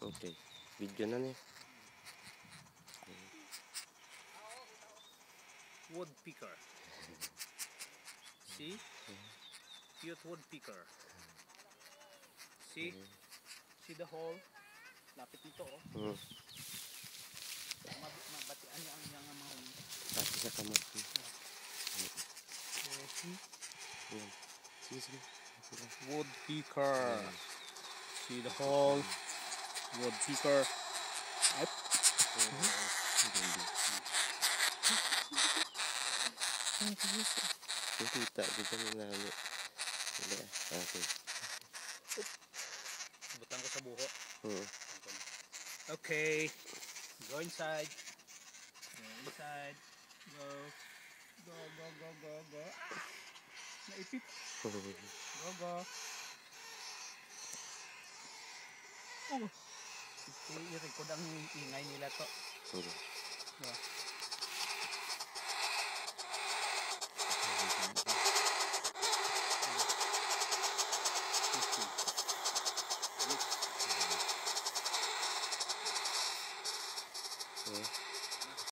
Okay. Video na niya. Woodpecker. See? Cute woodpecker. See? See the hole? Lapit nito oh. Mabatian niya ang mga mahon. Pati sa kamot. See? Sige. Woodpecker. See the hole? Woodpecker. Yep. Kita kita namin. Okay. Butang ko sa buho. Oo. Okay. Go inside. Go inside. Go. Go. Naipit. Go. Oh. I-record ang ingay nila to. Okay.